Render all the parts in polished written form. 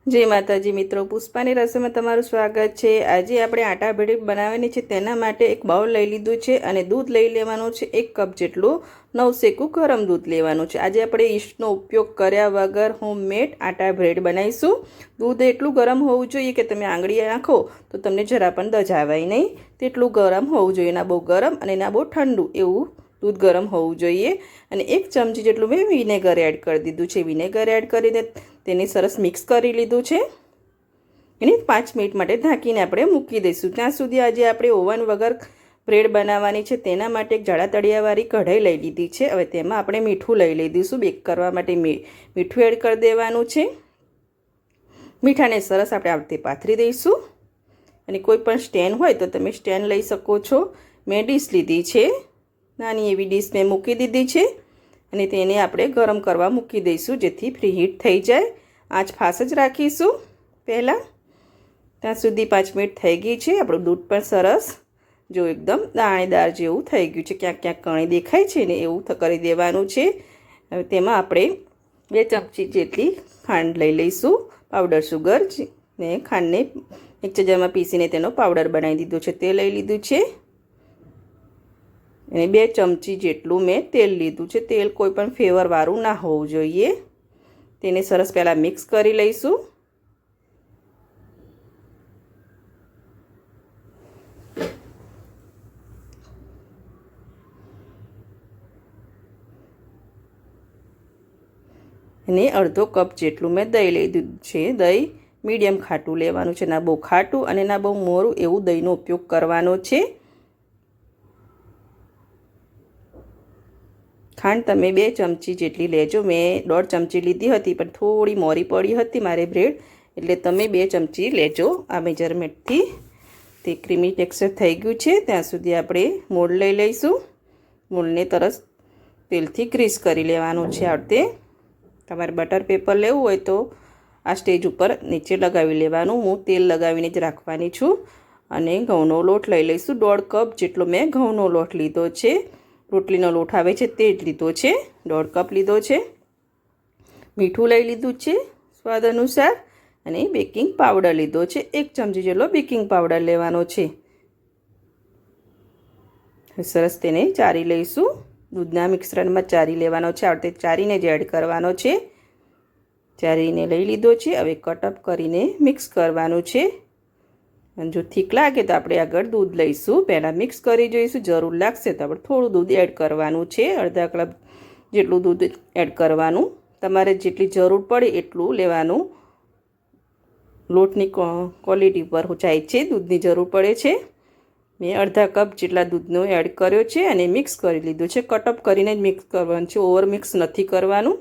જય માતાજી મિત્રો, પુષ્પાની રસોઈમાં તમારું સ્વાગત છે। આજે આપણે આટા ભેળી બનાવવાની છે। તેના માટે એક બાઉલ લઈ લીધું છે અને દૂધ લઈ લેવાનું છે। 1 કપ જેટલું નવશેકું ગરમ દૂધ લેવાનું છે। આજે આપણે ઈસ્ટનો ઉપયોગ કર્યા વગર હોમમેડ આટા બ્રેડ બનાવીશું। દૂધ એટલું ગરમ હોવું જોઈએ કે તમે આંગળી નાખો તો તમને જરા પણ દજાવાય નહીં, તેટલું ગરમ હોવું જોઈએ। ના બહુ ગરમ અને ના બહુ ઠંડુ એવું दूध गरम होवुं जोईए। अने 1 चमची जेटलुं मैं विनेगर एड कर दीधुं छे। विनेगर एड करीने तेने सरस मिक्स करी लीधुं छे। एने 5 मिनिट माटे ढांकीने आपणे मूकी दईशुं। त्यां सुधी आज आपणे ओवन वगर ब्रेड बनाववानी छे। तेना माटे एक जाड़ा तळियावाળી कढ़ाई लई लीधी छे। हवे तेमां आपणे मीठुं लई लईशुं। बेक करवा माटे मीठुं एड कर देवानुं छे। मीठाने सरस आपणे आ रीते पाथरी दईशुं। अने कोईपण स्टेन्ड होय तो तमे स्टेन्ड लई शको छो। मैं डिश लीधी छे, नानी एवी डिश में मूकी दीधी छे अने तेने आपणे गरम करवा मूकी दईशुं जेथी प्रीहीट थई जाय। आँच फास्ट ज राखीशुं। पहेला त्यां सुधी 5 मिनिट थई गई छे। आपणुं दूध पण सरस जो एकदम दाणेदार जेवुं थई गयुं छे। क्यांक क्यांक कणी देखाय छे ने एवुं करी देवानुं छे। हवे तेमां आपणे 2 चमची जेटली खांड लई लईशुं। पाउडर शुगर ने खांडने एक चमचामां पीसीने तेनो पाउडर बनावी दीधो छे। ते लई लीधुं छे। અને 2 ચમચી જેટલું મેં તેલ લીધું છે। તેલ કોઈ પણ ફ્લેવરવાળું ના હોવું જોઈએ। તેને સરસ પહેલાં મિક્સ કરી લઈશું। અને અડધો કપ જેટલું મેં દહીં લીધું છે। દહીં મીડિયમ ખાટું લેવાનું છે। ના બહુ ખાટું અને ના બહુ મોરું એવું દહીંનો ઉપયોગ કરવાનો છે। खांड तमे 2 चमची जेटली लेजो। मैं 1.5 चमची लीधी हती पण थोड़ी मोरी पड़ी हती मारे ब्रेड, एटले तमे 2 चमची लेजो आ मेजरमेंटथी। ते क्रीमी टेक्सचर थई गयुं छे त्यां सुधी आपणे मोल्ड लई लईशुं। मोल्डने तरस तेलथी ग्रीस करी लेवानुं छे। आ रीते तमारे बटर पेपर लेवुं होय तो आ स्टेज उपर नीचे लगावी लेवानुं। हूँ तेल लगावीने ज राखवानी छुं। अने घऊंनो लोट लई लईशुं। 1.5 कप जेटलो मैं घऊंनो लोट लीधो छे। रोटलीनो लोट आवे छे ते ज लीधो छे। 1.5 कप लीधो छे। मीठुं लई लीधुं छे स्वाद अनुसार। अने बेकिंग पाउडर लीधो छे। 1 चमची जेटलो बेकिंग पाउडर लेवानो छे। सरस तेने चारी लईशुं। दूधना मिश्रणमां चारी लेवानो छे। आ रीते चारीने ज एड करवानो छे। चारीने लई लीधो छे। हवे कटअप करीने मिक्स करवानुं छे। અને જો ઠીક લાગે તો આપણે આગળ દૂધ લઈશું। પહેલાં મિક્સ કરી જોઈશું। જરૂર લાગશે તો આપણે થોડું દૂધ એડ કરવાનું છે। અડધા કપ જેટલું દૂધ એડ કરવાનું। તમારે જેટલી જરૂર પડે એટલું લેવાનું। લોટની ક્વોલિટી પર જાય છે, દૂધની જરૂર પડે છે। મેં અડધા કપ જેટલા દૂધનો એડ કર્યો છે અને મિક્સ કરી લીધું છે। કટઅપ કરીને જ મિક્સ કરવાનું છે, ઓવર મિક્સ નથી કરવાનું।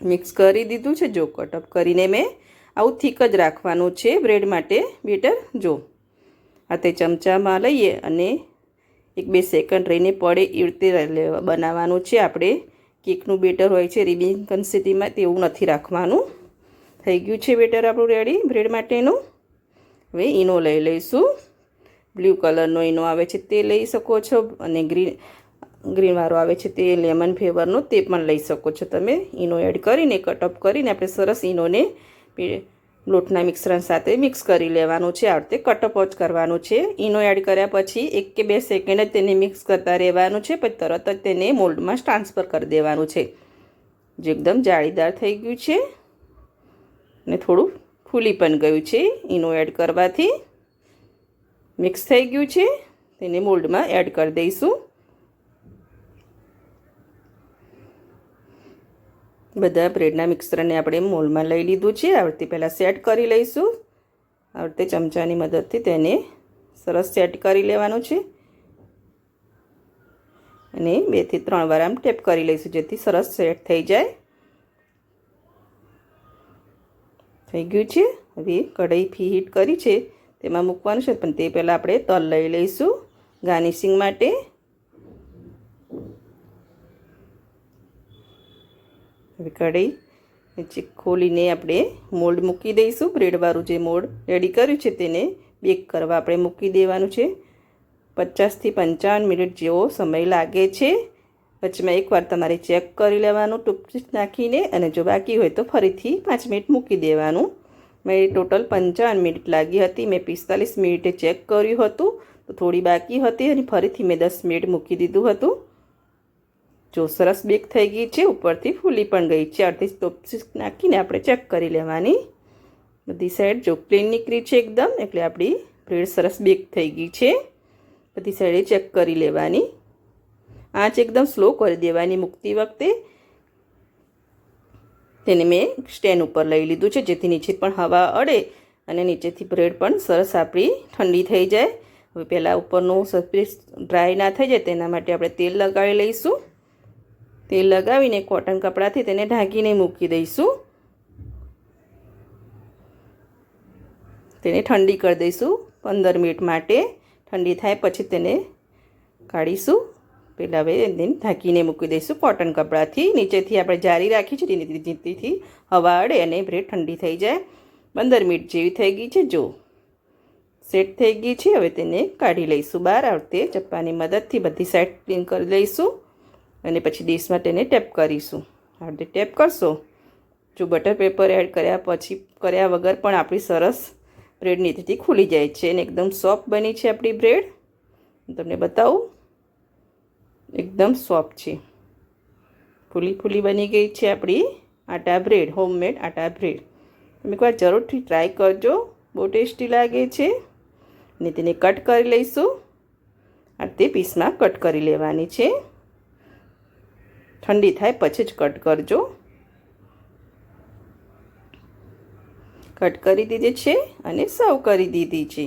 મિક્સ કરી દીધું છે। જો કટઅપ કરીને મેં આવું થીક જ રાખવાનું છે બ્રેડ માટે બેટર। જો આ તે ચમચામાં લઈએ અને 1-2 સેકન્ડ રહીને પડે એ રીતે બનાવવાનું છે। આપણે કેકનું બેટર હોય છે રિબિન કન્સિસ્ટન્સીમાં તેવું નથી રાખવાનું। થઈ ગયું છે બેટર આપણું રેડી બ્રેડ માટેનું। હવે ઈનો લઈ લઈશું। બ્લુ કલરનો ઈનો આવે છે તે લઈ શકો છો અને ગ્રીનવાળો આવે છે તે લેમન ફ્લેવરનો તે પણ લઈ શકો છો તમે। ઈનો એડ કરીને કટઅપ કરીને આપણે સરસ ઈનોને લોટના મિશ્રણ સાથે મિક્સ કરી લેવાનું છે। આ રીતે કટઅપ જ કરવાનું છે। ઈનો એડ કર્યા પછી 1 કે 2 સેકન્ડ જ તેને મિક્સ કરતા રહેવાનું છે। પછી તરત જ તેને મોલ્ડમાં ટ્રાન્સફર કરી દેવાનું છે। જે એકદમ જાળીદાર થઈ ગયું છે અને થોડું ફૂલી પણ ગયું છે ઈનો એડ કરવાથી। મિક્સ થઈ ગયું છે। તેને મોલ્ડમાં એડ કરી દઈશું। બધા બ્રેડના મિક્સરને આપણે મોલ્ડમાં લઈ લીધું છે। આ રીતે પહેલાં સેટ કરી લઈશું। આ રીતે ચમચાની મદદથી તેને સરસ સેટ કરી લેવાનું છે અને 2 થી 3 વાર આમ ટેપ કરી લઈશું જેથી સરસ સેટ થઈ જાય। થઈ ગયું છે। હવે કઢાઈ હીટ કરી છે તેમાં મૂકવાનું છે પણ તે પહેલાં આપણે તલ લઈ લઈશું ગાર્નિશિંગ માટે। હવે કઢાઈ નીચે ખોલીને આપણે મોલ્ડ મૂકી દઈશું। બ્રેડવાળું જે મોલ્ડ રેડી કર્યું છે તેને બેક કરવા આપણે મૂકી દેવાનું છે। 50 થી 55 મિનિટ જેવો સમય લાગે છે। વચમાં એકવાર તમારે ચેક કરી લેવાનું ટૂથપીક નાખીને અને જો બાકી હોય તો ફરીથી 5 મિનિટ મૂકી દેવાનું। મેં ટોટલ 55 મિનિટ લાગી હતી. મેં 45 મિનિટે ચેક કર્યું હતું તો થોડી બાકી હતી અને ફરીથી મેં 10 મિનિટ મૂકી દીધું હતું. જો સરસ બેક થઈ ગઈ છે, ઉપરથી ફૂલી પણ ગઈ છે. અડધી ટોપસીસ નાખીને આપણે ચેક કરી લેવાની. બધી સાઈડ જો ક્લીન નીકળી છે એકદમ, એટલે આપણી બ્રેડ સરસ બેક થઈ ગઈ છે. બધી સાઈડે ચેક કરી લેવાની. આંચ એકદમ સ્લો કરી દેવાની મૂકતી વખતે. તેને મેં સ્ટેન્ડ ઉપર લઈ લીધું છે જેથી નીચે પણ હવા અડે અને નીચેથી બ્રેડ પણ સરસ આપણી ઠંડી થઈ જાય. હવે પહેલાં ઉપરનું સરફેસ ડ્રાય ના થઈ જાય તેના માટે આપણે તેલ લગાવી લઈશું. તેલ લગાવીને કોટન કપડાથી તેને ઢાંકીને મૂકી દઈશું. તેને ઠંડી કરી દઈશું 15 મિનિટ માટે. ઠંડી થાય પછી તેને કાઢીશું. પહેલાં હવે એને ઢાંકીને મૂકી દઈશું કોટન કપડાથી. નીચેથી આપણે જારી રાખી છે જેથી હવા અડે અને બ્રેડ ઠંડી થઈ જાય. 15 મિનિટ જેવી થઈ ગઈ છે. જો સેટ થઈ ગઈ છે. હવે તેને કાઢી લઈશું બહાર. આ રીતે ચપ્પાની મદદથી બધી સાઈડ ક્લીન કરી લઈશું અને પછી ડીશમાં તેને ટેપ કરીશું. આ રીતે ટેપ કરશો. જો બટર પેપર એડ કર્યા વગર પણ આપણી સરસ બ્રેડ નીચેથી ખુલી જાય છે અને એકદમ સોફ્ટ બની છે આપણી બ્રેડ. હું તમને બતાવું. એકદમ સોફ્ટ છે, ફૂલી બની ગઈ છે આપણી આટા બ્રેડ, હોમમેડ આટા બ્રેડ. તમે એકવાર જરૂરથી ટ્રાય કરજો, બહુ ટેસ્ટી લાગે છે. અને તેને કટ કરી લઈશું. આ તે પીસમાં કટ કરી લેવાની છે. ઠંડી થાય પછી જ કટ કરજો. કટ કરી દીધી છે અને સર્વ કરી દીધી છે.